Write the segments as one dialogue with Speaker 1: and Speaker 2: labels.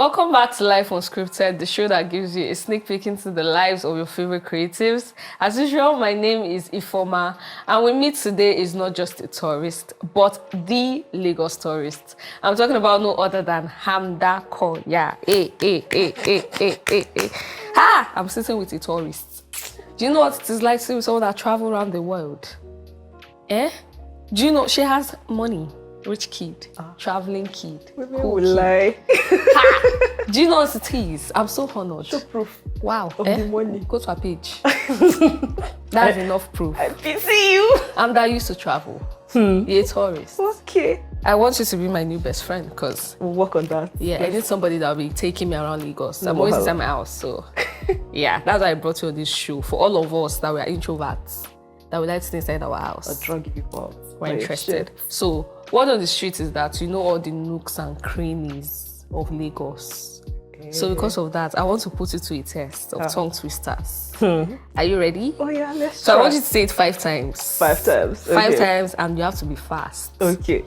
Speaker 1: Welcome back to Life Unscripted, the show that gives you a sneak peek into the lives of your favorite creatives. As usual, my name is Ifoma, and with me today is not just a tourist, but the Lagos tourist. I'm talking about no other than Hamda Koya. Ha! I'm sitting with a tourist. Do you know what it is like to be someone that travel around the world? Do you know she has money? Rich kid, traveling kid, cool
Speaker 2: will
Speaker 1: kid.
Speaker 2: lie.
Speaker 1: Do you know what it is? I'm so honored.
Speaker 2: Show proof.
Speaker 1: Wow.
Speaker 2: Of the money.
Speaker 1: Go to her page. That's enough proof.
Speaker 2: I pity you.
Speaker 1: I'm that used to travel. You're a tourist.
Speaker 2: Okay.
Speaker 1: I want you to be my new best friend because
Speaker 2: We'll work on that.
Speaker 1: I need somebody that will be taking me around Lagos. I'm
Speaker 2: No,
Speaker 1: always
Speaker 2: hello.
Speaker 1: inside my house, so that's why I brought you on this show. For all of us that were introverts, that would like to stay inside our house.
Speaker 2: I'll drag people out.
Speaker 1: We're interested. So, word on the street is that you know all the nooks and crannies of Lagos. So, because of that, I want to put you to a test of tongue twisters. Are you ready?
Speaker 2: Oh yeah, let's
Speaker 1: So,
Speaker 2: try.
Speaker 1: I want you to say it 5 times.
Speaker 2: 5 times. Okay.
Speaker 1: 5 times, and you have to be fast.
Speaker 2: Okay.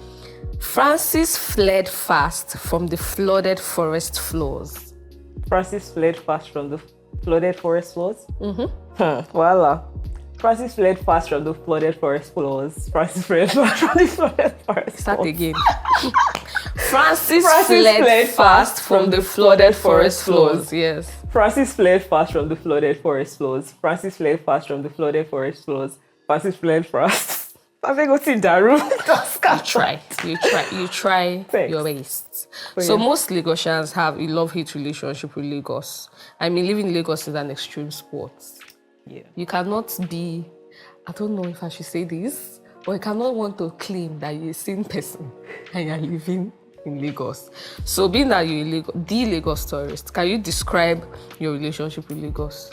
Speaker 1: Francis fled fast from the flooded forest floors.
Speaker 2: Francis fled fast from the flooded forest floors. Voila. Francis fled fast from the flooded forest floors. Francis fled fast from the flooded forest
Speaker 1: Start
Speaker 2: floors.
Speaker 1: again. Francis fled fast from the flooded forest floors. Yes.
Speaker 2: Francis fled fast from the flooded forest floors. Francis fled fast from the flooded forest floors. Francis fled fast. I think what's in that room?
Speaker 1: You try
Speaker 2: Thanks.
Speaker 1: your best.
Speaker 2: Oh,
Speaker 1: So
Speaker 2: yeah.
Speaker 1: most Lagosians have a love-hate relationship with Lagos. I mean, living in Lagos is an extreme sport.
Speaker 2: Yeah.
Speaker 1: You cannot be, I don't know if I should say this, but you cannot want to claim that you're a sane person and you're living in Lagos. So being that you're the Lagos tourist, can you describe your relationship with Lagos?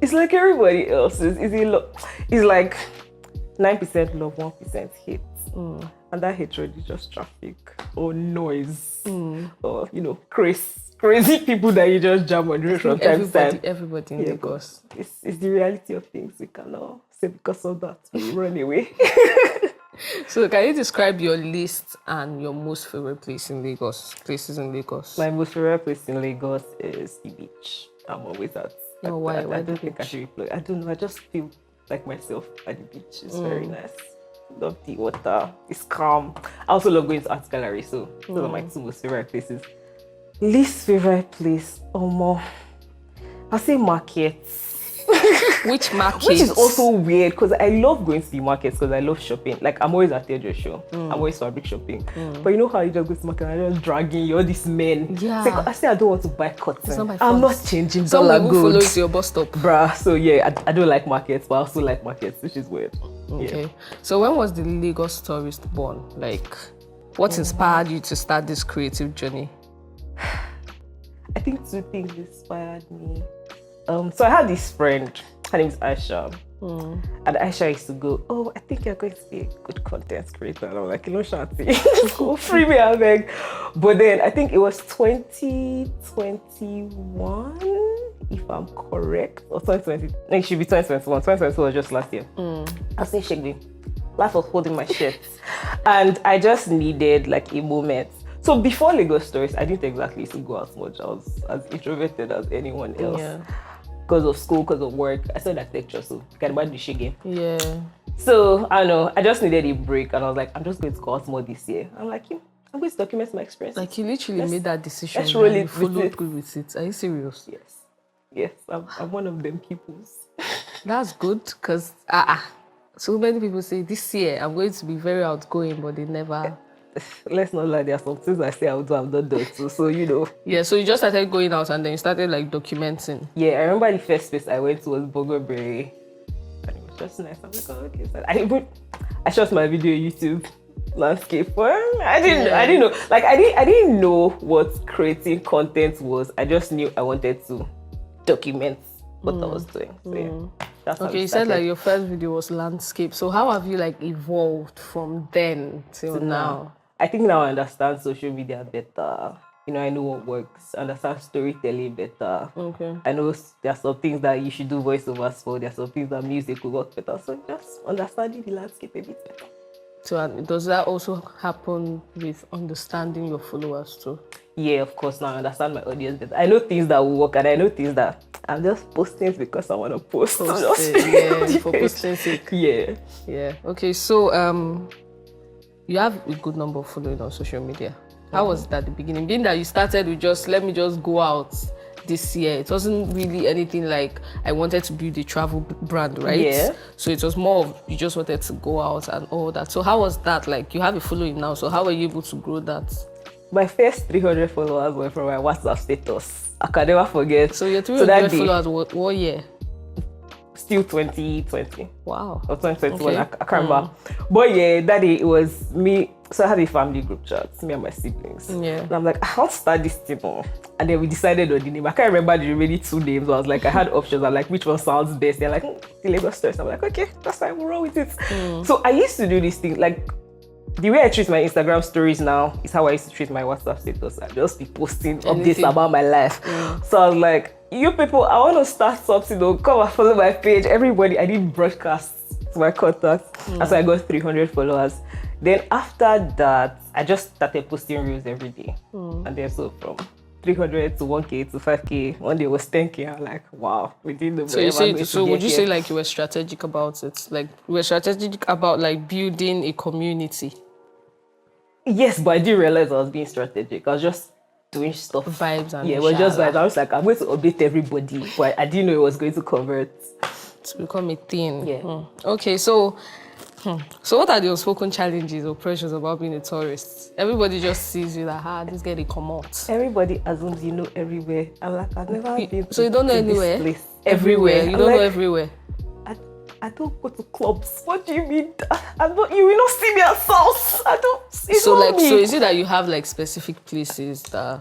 Speaker 2: It's like everybody else's. It's like 9% love, 1% hate. And that hatred is just traffic or noise or, crazy people that you just jam on the road from time to time.
Speaker 1: Everybody in
Speaker 2: Yeah,
Speaker 1: Lagos.
Speaker 2: It's the reality of things. We cannot say because of that we run away.
Speaker 1: So can you describe your list and your most favorite places in Lagos?
Speaker 2: My most favorite place in Lagos is the beach. I'm always at.
Speaker 1: Oh, why?
Speaker 2: I
Speaker 1: Why the
Speaker 2: don't think I
Speaker 1: beach?
Speaker 2: should reply. I don't know. I just feel like myself at the beach. It's very nice. Love the water. It's calm. I also love going to art gallery. So those are my 2 most favorite places. Least favorite place, I'll say markets.
Speaker 1: Which market?
Speaker 2: Which is also weird because I love going to the markets because I love shopping. Like I'm always at Tejo show. I'm always fabric shopping. But you know how you just go to market and you're just dragging you all these men.
Speaker 1: Yeah.
Speaker 2: It's like, I say I don't want to buy cotton.
Speaker 1: It's not my
Speaker 2: I'm
Speaker 1: fault.
Speaker 2: not changing
Speaker 1: Someone
Speaker 2: dollar
Speaker 1: who follows
Speaker 2: goods.
Speaker 1: your bus stop.
Speaker 2: Bruh. So yeah, I don't like markets, but I also like markets, which is weird.
Speaker 1: Okay.
Speaker 2: Yeah.
Speaker 1: So when was the Lagos tourist born? Like, what inspired you to start this creative journey?
Speaker 2: I think 2 things inspired me. So I had this friend, her name is Aisha. And Aisha used to go, I think you're going to be a good content creator. And I'm like, Shanti, go free me, I beg. But then I think it was 2021, if I'm correct, or 2020. No, it should be 2021. 2022 was just last year. I was saying, Shaggy, life was holding my shit. And I just needed like a moment. So before Lagos Stories, I didn't exactly used to go out much. I was as introverted as anyone else.
Speaker 1: Yeah.
Speaker 2: Because of school, because of work. I studied architecture, so you can imagine the shit game.
Speaker 1: Yeah.
Speaker 2: So I don't know, I just needed a break and I was like, I'm just going to go out more this year. I'm like, I'm going to document my experience.
Speaker 1: Like, you literally made that decision.
Speaker 2: let's roll
Speaker 1: and
Speaker 2: it
Speaker 1: you followed
Speaker 2: with it.
Speaker 1: through with it. Are you serious?
Speaker 2: Yes, I'm one of them peoples.
Speaker 1: That's good because so many people say this year I'm going to be very outgoing, but they never.
Speaker 2: Let's not lie, there are some things I say I would do, I'm not done too. So,
Speaker 1: Yeah, so you just started going out and then you started like documenting.
Speaker 2: Yeah, I remember the first place I went to was Bogoberry. And it was just nice. I'm like, okay. So I shot my video on YouTube landscape. I didn't know. Like I didn't know what creating content was. I just knew I wanted to document what I was doing. So yeah. That's how
Speaker 1: Okay,
Speaker 2: it
Speaker 1: you said
Speaker 2: started.
Speaker 1: like your first video was landscape. So how have you like evolved from then till now?
Speaker 2: I think now I understand social media better. I know what works. Understand storytelling better.
Speaker 1: Okay.
Speaker 2: I know there are some things that you should do voiceovers for. There are some things that music will work better. So just understanding the landscape a bit better.
Speaker 1: So and does that also happen with understanding your followers too?
Speaker 2: Yeah, of course. Now I understand my audience better. I know things that will work, and I know things that I'm just posting because I want to post.
Speaker 1: Post it, yeah, for posting sake.
Speaker 2: Yeah.
Speaker 1: Yeah. Okay. So you have a good number of followers on social media. How was it at the beginning? Being that you started with just let me just go out this year. It wasn't really anything like I wanted to build a travel brand, right?
Speaker 2: Yeah.
Speaker 1: So it was more of you just wanted to go out and all that. So how was that? Like you have a following now. So how were you able to grow that?
Speaker 2: My first 300 followers were from my WhatsApp status. I can never forget.
Speaker 1: So your 300 followers, what year?
Speaker 2: Still 2020.
Speaker 1: Wow.
Speaker 2: Or 2021,
Speaker 1: Okay.
Speaker 2: I can't remember. But yeah, that day it was me. So I had a family group chat, me and my siblings.
Speaker 1: Yeah.
Speaker 2: And I'm like, I want to start this thing. And then we decided on the name. I can't remember the remaining two names. I was like, I had options. I'm like, which one sounds best? They're like, the Lagos Stories. I'm like, okay, that's fine, we'll roll with it. So I used to do this thing, like, the way I treat my Instagram stories now is how I used to treat my WhatsApp status. I just be posting updates about my life. So I was like, you people, I want to start something. Come and follow my page. Everybody, I did broadcasts to my contacts. That's why I got 300 followers. Then after that, I just started posting reels every day. And then so from 300 to 1K to 5K, one day was 10K. I'm like, wow, we did the
Speaker 1: So would you say like you were strategic about it? Like you were strategic about like building a community?
Speaker 2: Yes, but I didn't realize I was being strategic. I was just doing stuff.
Speaker 1: Vibes and
Speaker 2: yeah, it was just vibes. I was like, I'm going to update everybody, but I didn't know it was going to convert.
Speaker 1: To become a thing.
Speaker 2: Yeah.
Speaker 1: Okay, so what are the unspoken challenges or pressures about being a tourist? Everybody just sees you like, this guy they come out.
Speaker 2: Everybody assumes you know everywhere. I'm like, I've never been
Speaker 1: So you don't know anywhere?
Speaker 2: this place.
Speaker 1: Everywhere. You don't
Speaker 2: like,
Speaker 1: know everywhere.
Speaker 2: I don't go to clubs. What do you mean? You will not see me at South. I don't.
Speaker 1: So is it that you have like specific places that?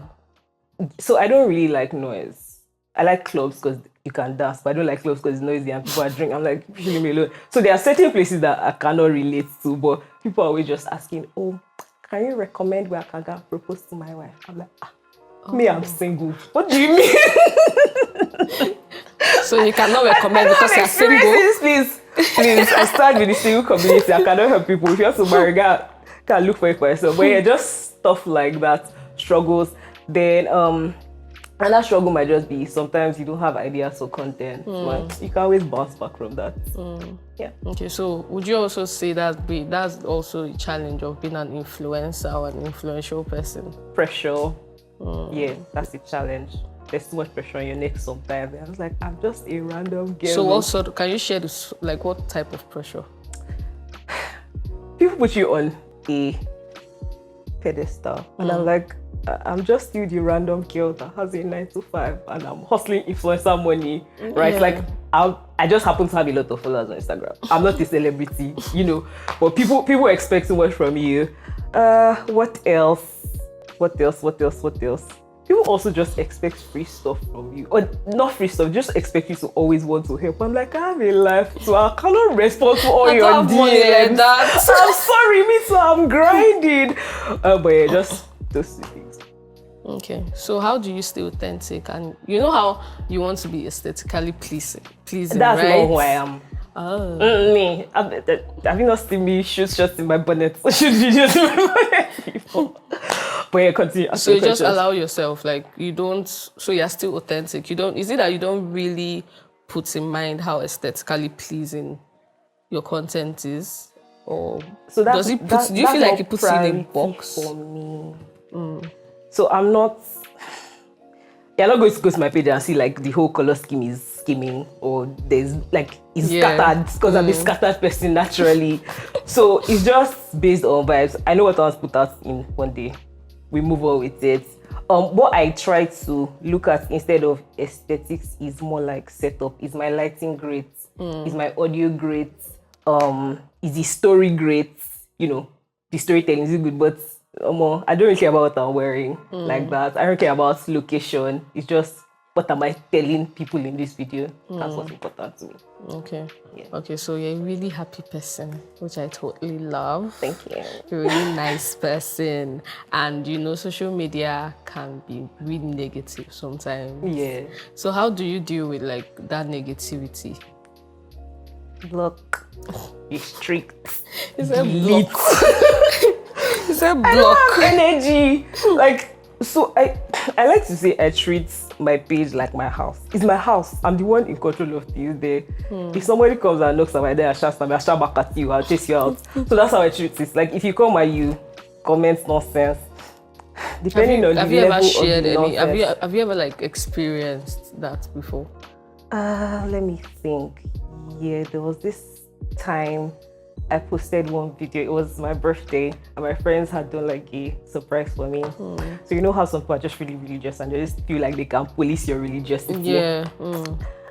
Speaker 2: So I don't really like noise. I like clubs because you can dance, but I don't like clubs because it's noisy and people are drinking. I'm like, leave me alone. So there are certain places that I cannot relate to, but people are always just asking, oh, can you recommend where I can go and propose to my wife? I'm like, me, I'm single. What do you mean?
Speaker 1: So you cannot recommend because you're single?
Speaker 2: Please. I start with the single community. I cannot help people. If you have to marry, can look for it for yourself. But yeah, just stuff like that, struggles. Then another struggle might just be sometimes you don't have ideas for content, but you can always bounce back from that. Yeah.
Speaker 1: Okay, so would you also say that's also a challenge of being an influencer or an influential person?
Speaker 2: Pressure. Yeah, that's a challenge. There's too much pressure on your neck sometimes. I was like, I'm just a random girl.
Speaker 1: So also, can you share this, like what type of pressure?
Speaker 2: People put you on a pedestal, and I'm like, I'm just still the random girl that has a 9 to 5, and I'm hustling influencer money, right?
Speaker 1: Yeah.
Speaker 2: Like, I just happen to have a lot of followers on Instagram. I'm not a celebrity, but people expect so much from you. What else? People also just expect free stuff from you. Or not free stuff, just expect you to always want to help. I'm like, I have a life, so I cannot respond to all your DMs. I'm sorry, me too, I'm grinding. But yeah, just those two things.
Speaker 1: Okay, so how do you stay authentic? And you know how you want to be aesthetically pleasing,
Speaker 2: That's
Speaker 1: right?
Speaker 2: not who I am.
Speaker 1: Oh.
Speaker 2: Me. Have you not seen me shoot shots in my bonnet? Shoot videos in my bonnet before? But yeah, continue.
Speaker 1: So you just allow yourself, like you don't, so you're still authentic. Is it that you don't really put in mind how aesthetically pleasing your content is? Or
Speaker 2: so
Speaker 1: do you feel like it puts you in a box?
Speaker 2: For me. So I'm not, you're not going to go to my page and see like the whole color scheme is skimming or there's like, it's scattered because I'm a scattered person naturally. So it's just based on vibes. I know what I want to put out in one day. We move on with it. What I try to look at instead of aesthetics is more like setup. Is my lighting great? Is my audio great? Is the story great? The storytelling is good, but I don't really care about what I'm wearing like that. I don't care about location. It's just what am I telling people in this video? That's what's important to me.
Speaker 1: Okay.
Speaker 2: Yeah.
Speaker 1: Okay, so you're a really happy person, which I totally love.
Speaker 2: Thank you.
Speaker 1: You're a really nice person. And social media can be really negative sometimes.
Speaker 2: Yeah.
Speaker 1: So how do you deal with like that negativity?
Speaker 2: Look, be strict.
Speaker 1: It's a
Speaker 2: delete.
Speaker 1: block. It's a
Speaker 2: I don't
Speaker 1: block.
Speaker 2: have energy. Like, so I like to say I treat my page like my house. It's my house. I'm the one in control of things there. If somebody comes and knocks on my door, I'll shout back at you. I'll chase you out. So that's how I treat it. Like, if you come and you comment nonsense, depending on the
Speaker 1: Have you
Speaker 2: level
Speaker 1: ever shared
Speaker 2: of the
Speaker 1: any?
Speaker 2: nonsense.
Speaker 1: Have you ever like experienced that before?
Speaker 2: Let me think. Yeah, there was this time I posted one video. It was my birthday, and my friends had done like a surprise for me. So you know how some people are just really religious and they just feel like they can police your religiosity.
Speaker 1: Yeah.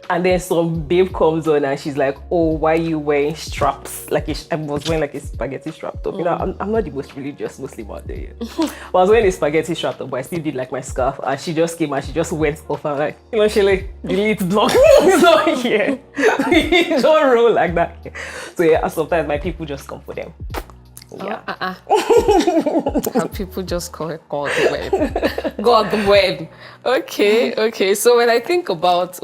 Speaker 2: And then some babe comes on and she's like, "Oh, why are you wearing straps?" Like I was wearing like a spaghetti strap top. You know, I'm not the most religious Muslim out there yet. But I was wearing a spaghetti strap top, but I still did like my scarf. And she just came and she just went off. I'm like, you know, she like delete block. It's not here. We don't roll like that here. So yeah, sometimes my people just come for them. Yeah.
Speaker 1: And people just call it God the web. God the web. Okay. So when I think about,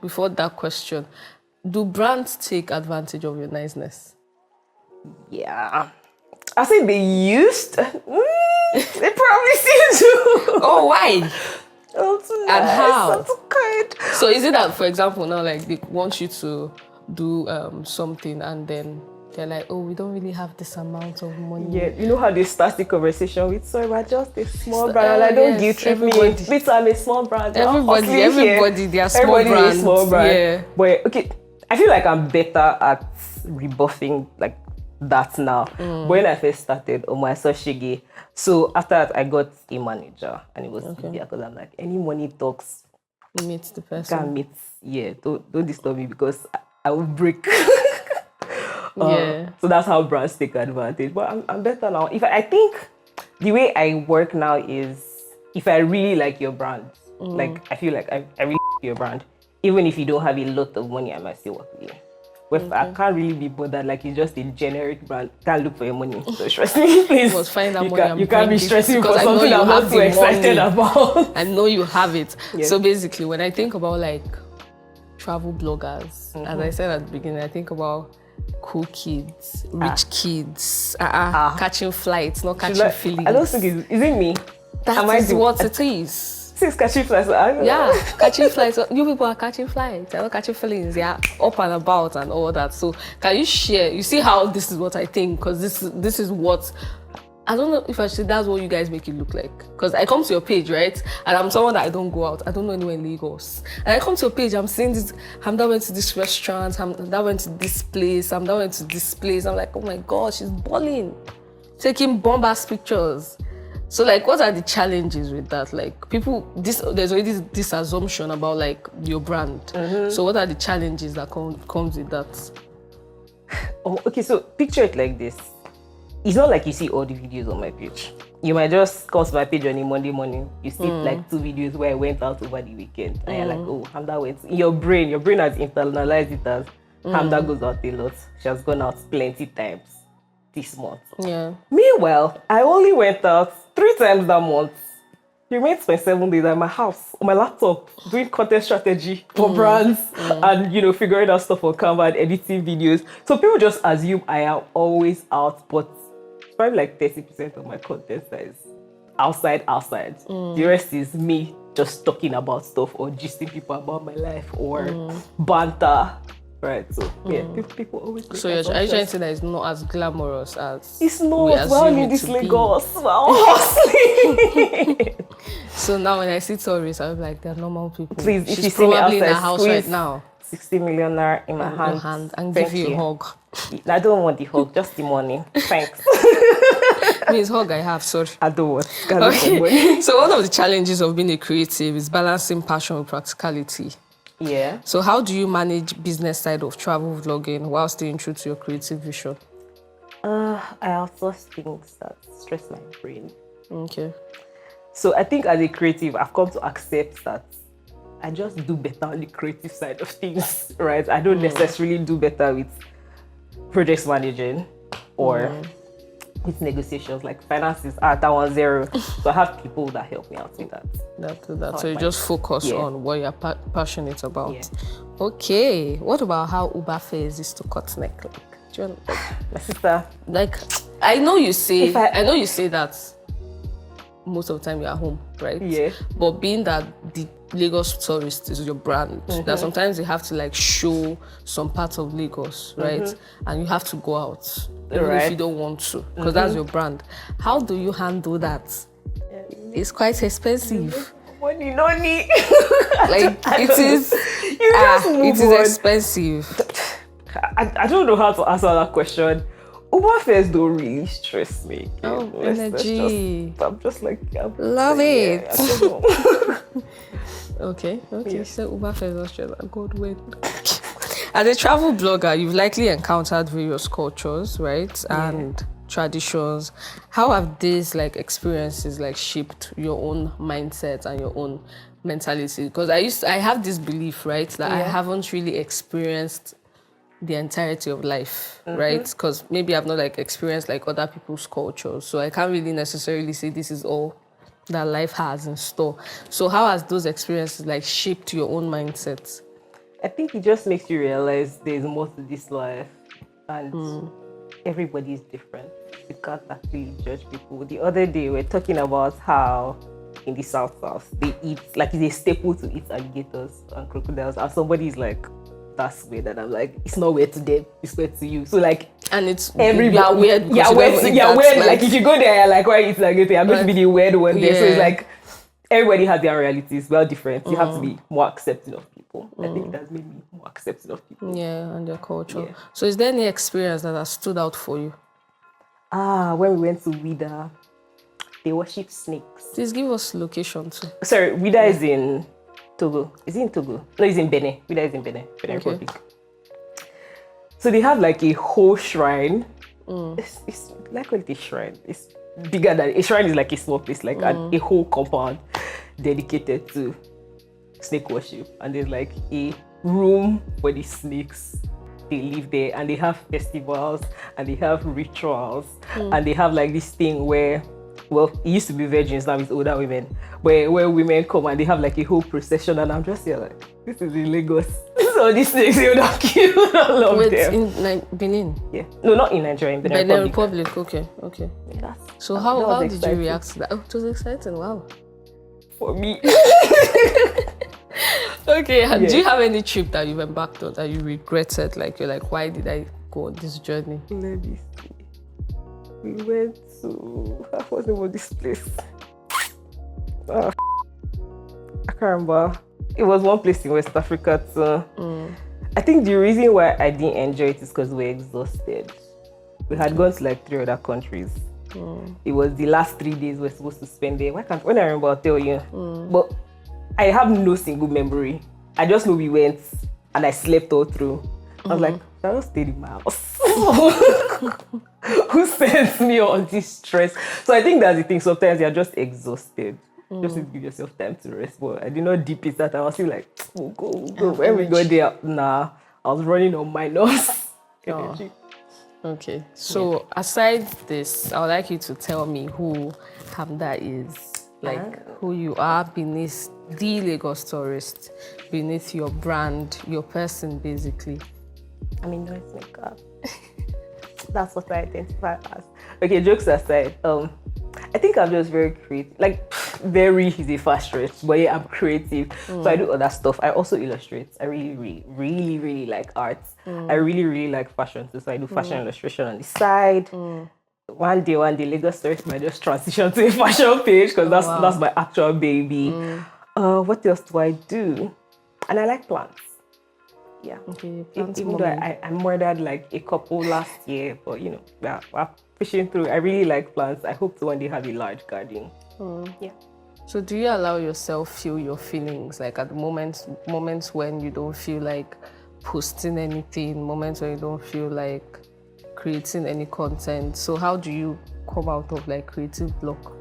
Speaker 1: before that question, do brands take advantage of your niceness?
Speaker 2: Yeah. I think they used. They probably still do.
Speaker 1: Oh, why?
Speaker 2: Oh, too
Speaker 1: And
Speaker 2: nice.
Speaker 1: how?
Speaker 2: I'm too kind.
Speaker 1: So is it that, for example, now like they want you to do something and then they're like, oh, we don't really have this amount of money.
Speaker 2: Yeah, you know how they start the conversation with, sorry, but just a small brand. Like, don't guilt trip me. Please, I'm a small brand.
Speaker 1: Everybody, they are small
Speaker 2: Everybody
Speaker 1: brands.
Speaker 2: is small brand.
Speaker 1: Yeah.
Speaker 2: But okay, I feel like I'm better at rebuffing like that now. When I first started, I saw Shige. So after that, I got a manager, and it was easier because I'm like, any money talks,
Speaker 1: meet the person.
Speaker 2: Can't meet. Yeah, don't disturb me because I will break.
Speaker 1: Yeah.
Speaker 2: So that's how brands take advantage. But I'm better now. I think the way I work now is if I really like your brand, like I feel like I really like your brand, even if you don't have a lot of money, I might still work with you. But I can't really be bothered, like it's just a generic brand. Can't look for your money. So stress me, please.
Speaker 1: Must find that money.
Speaker 2: You can't be stressing for
Speaker 1: because
Speaker 2: something I'm not so excited about.
Speaker 1: I know you have it.
Speaker 2: Yes.
Speaker 1: So basically, when I think about like travel bloggers, as I said at the beginning, I think about cool kids, rich kids, catching flights, not catching feelings.
Speaker 2: I don't think is it me?
Speaker 1: That is what it is.
Speaker 2: Since catching flights,
Speaker 1: catching flights. You people are catching flights. I'm not catching feelings. Yeah, up and about and all that. So can you share? You see how this is what I think, because this is what. I don't know if I should. That's what you guys make it look like. Because I come to your page, right? And I'm someone that I don't go out. I don't know anywhere in Lagos. And I come to your page. I'm seeing this. Hamda went to this restaurant. Hamda went to this place. Hamda went to this place. I'm like, oh my God, she's balling, taking bombast pictures. So like, what are the challenges with that? Like people, there's already this assumption about like your brand. So what are the challenges that comes with that?
Speaker 2: Oh, okay, so picture it like this. It's not like you see all the videos on my page. You might just come to my page on a Monday morning. You see like 2 videos where I went out over the weekend. And you're like, oh, Hamda went. In your brain has internalized it as Hamda goes out a lot. She has gone out plenty times this month.
Speaker 1: Yeah.
Speaker 2: Meanwhile, I only went out 3 times that month. You made my 7 days at my house, on my laptop, doing content strategy for brands and, figuring out stuff on Canva and editing videos. So people just assume I am always out, but it's probably like 30% of my content is outside. The rest is me just talking about stuff or gisting people about my life or banter. Right, so yeah, people always.
Speaker 1: So are you trying to say that it's not as glamorous as
Speaker 2: it's not? Well, in this Lagos,
Speaker 1: So now when I see tourists, I'm like, they're normal people.
Speaker 2: Please, if
Speaker 1: she's
Speaker 2: you see me
Speaker 1: probably
Speaker 2: outside,
Speaker 1: in a house right now.
Speaker 2: 60 million naira in my hand
Speaker 1: and give you a hug.
Speaker 2: I don't want the hug, just the money. Thanks.
Speaker 1: Means hug I have, sorry.
Speaker 2: I don't want.
Speaker 1: Okay. So one of the challenges of being a creative is balancing passion with practicality.
Speaker 2: Yeah.
Speaker 1: So how do you manage business side of travel vlogging while staying true to your creative vision?
Speaker 2: I outsource things that stress my brain.
Speaker 1: Okay.
Speaker 2: So I think as a creative, I've come to accept that I just do better on the creative side of things, right? I don't necessarily do better with project managing or with negotiations, like finances. That one's zero. So I have people that help me out with that.
Speaker 1: So you just focus on what you're passionate about. Yeah. Okay. What about how Uber fares is to cut neck? Do you
Speaker 2: My sister.
Speaker 1: like I know you say
Speaker 2: If I-
Speaker 1: I know you say that most of the time you're at home, right?
Speaker 2: Yeah.
Speaker 1: But being that the Lagos tourist is your brand, that sometimes you have to like show some parts of Lagos, right? And you have to go out, even if you don't want to, because that's your brand. How do you handle that? It's quite expensive.
Speaker 2: Money, no need.
Speaker 1: Like it is.
Speaker 2: You just move
Speaker 1: it is
Speaker 2: on.
Speaker 1: expensive.
Speaker 2: I don't know how to answer that question. Uber fares don't really stress me.
Speaker 1: Oh, energy.
Speaker 2: I'm just like,
Speaker 1: Love it.
Speaker 2: I don't know.
Speaker 1: Okay. So Uber fares Australia, good win. As a travel blogger, you've likely encountered various cultures, right? And traditions. How have these like experiences like shaped your own mindset and your own mentality? Because I have this belief, right, that I haven't really experienced the entirety of life, right? Because maybe I've not like experienced like other people's cultures, so I can't really necessarily say this is all that life has in store. So how has those experiences like shaped your own mindset?
Speaker 2: I think it just makes you realize there's more to this life, and everybody is different. You can't actually judge people. The other day we were talking about how in the South they eat, like it's a staple to eat alligators and crocodiles, and somebody's like, that's weird, and I'm like, it's not weird to them, it's weird to you. So like,
Speaker 1: And it's
Speaker 2: everybody,
Speaker 1: you're weird.
Speaker 2: yeah, weird. Like if you go there, like why eat alligator, I'm going to be the weird one there. So it's like everybody has their realities, well different. You have to be more accepting of people. I think that's made me more accepting of people.
Speaker 1: Yeah, and their culture.
Speaker 2: Yeah.
Speaker 1: So is there any experience that has stood out for you?
Speaker 2: When we went to Wida, they worship snakes.
Speaker 1: Please give us location too.
Speaker 2: Sorry, Wida is in Togo. Is it in Togo? No, it's in Benin. Wida is in Benin Republic. So they have like a whole shrine. It's like what a shrine. It's bigger than a shrine is like a small place, like a whole compound dedicated to snake worship. And there's like a room for the snakes. They live there, and they have festivals, and they have rituals, and they have like this thing where, well, it used to be virgins, now it's older women, where women come and they have like a whole procession, and I'm just here like, this is in Lagos. So these snakes, you don't kill all of them.
Speaker 1: In Benin?
Speaker 2: Yeah. No, not in Nigeria, in Benin
Speaker 1: Benin
Speaker 2: Republic.
Speaker 1: Okay.
Speaker 2: Yeah,
Speaker 1: So
Speaker 2: that
Speaker 1: how
Speaker 2: was
Speaker 1: did you
Speaker 2: exciting.
Speaker 1: react to that? Oh, it was exciting, wow.
Speaker 2: For me.
Speaker 1: Okay, do you have any trip that you've embarked on that you regretted? Like you're like, why did I go on this journey?
Speaker 2: Let me see. We went to, what was the name of this place? I can't remember. It was one place in West Africa too. I think the reason why I didn't enjoy it is because we were exhausted. We had gone to like 3 other countries. It was the last 3 days we were supposed to spend there. When I remember, I'll tell you. But I have no single memory. I just know we went and I slept all through. I was like, I just stayed in my house. Who sends me on this stress? So I think that's the thing. Sometimes you're just exhausted. Just to give yourself time to rest. But I did not deep it that. I was still like, we'll go. When we got there, I was running on my nose. Energy.
Speaker 1: Okay. So aside this, I would like you to tell me who Hamda is. Like who you are beneath the Lagos tourist, beneath your brand, your person, basically.
Speaker 2: I mean, noise makeup. That's what I identify as. Okay, jokes aside, I think I'm just very creative. Like, very is a fast stretch, but yeah, I'm creative. So I do other stuff. I also illustrate. I really like art. I really like fashion too. So I do fashion illustration on the side. One day, Lagos tourist might just transition to a fashion page because that's my actual baby. What else do I do? And I like plants. Yeah.
Speaker 1: Okay.
Speaker 2: Even though I murdered like a couple last year, but you know, we're pushing through. I really like plants. I hope to one day have a large garden. Yeah.
Speaker 1: So do you allow yourself feel your feelings, like at the moments when you don't feel like posting anything, moments when you don't feel like creating any content? So how do you come out of like creative block?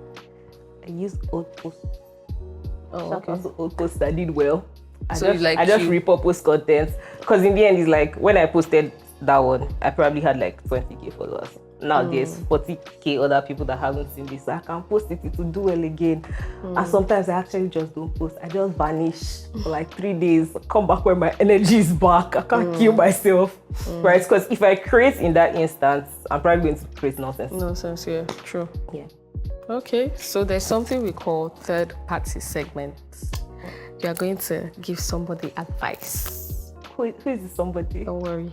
Speaker 2: I use old posts.
Speaker 1: Oh, okay.
Speaker 2: Also old posts that did well. I just repurpose content because in the end it's like when I posted that one I probably had like 20,000 followers. now there's 40k other people that haven't seen this, so I can post it will do well again. And sometimes I actually just don't post. I just vanish for like 3 days, come back when my energy is back. I can't kill myself, right? Because if I create in that instance, I'm probably going to create nonsense.
Speaker 1: Nonsense, yeah, true.
Speaker 2: Yeah.
Speaker 1: Okay, so there's something we call third party segments. You are going to give somebody advice.
Speaker 2: Who is this somebody?
Speaker 1: Don't worry.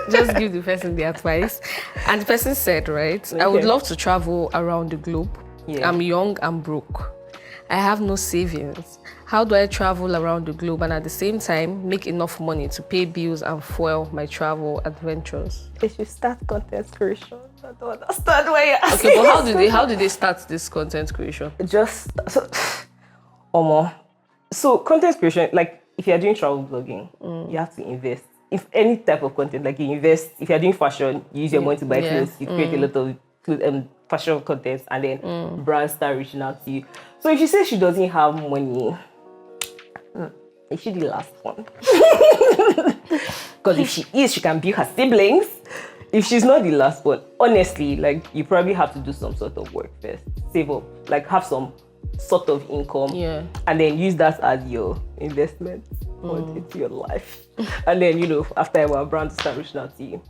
Speaker 1: Just give the person the advice. And the person said, right, I would love to travel around the globe.
Speaker 2: Yeah.
Speaker 1: I'm young, I'm broke. I have no savings. How do I travel around the globe and at the same time make enough money to pay bills and fuel my travel adventures?
Speaker 2: They should start content creation. I don't understand why you're asking.
Speaker 1: Okay, but how did they start this content creation?
Speaker 2: So content creation, like if you're doing travel blogging, you have to invest. If any type of content, like you invest, if you're doing fashion, you use your money to buy clothes, you create a lot of fashion content, and then brands start reaching out to you. So if she says she doesn't have money, is she the last one? Because if she is, she can build her siblings. If she's not the last one, honestly, like you probably have to do some sort of work first. Save up, like have some sort of income, and then use that as your investment into your life. And then after a while, brands start reaching out to you,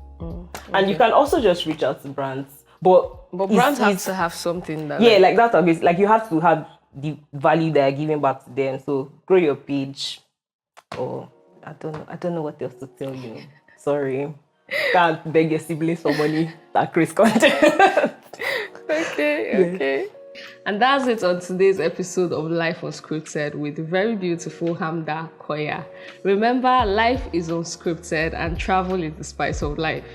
Speaker 2: and you can also just reach out to brands. But
Speaker 1: brands have to have something that
Speaker 2: like that. Obviously, like you have to have the value that you're giving back to them. So grow your page, or I don't know what else to tell you. Sorry, can't beg your siblings for money that creates content.
Speaker 1: Okay. And that's it on today's episode of Life Unscripted with the very beautiful Hamda Koya. Remember, life is unscripted and travel is the spice of life.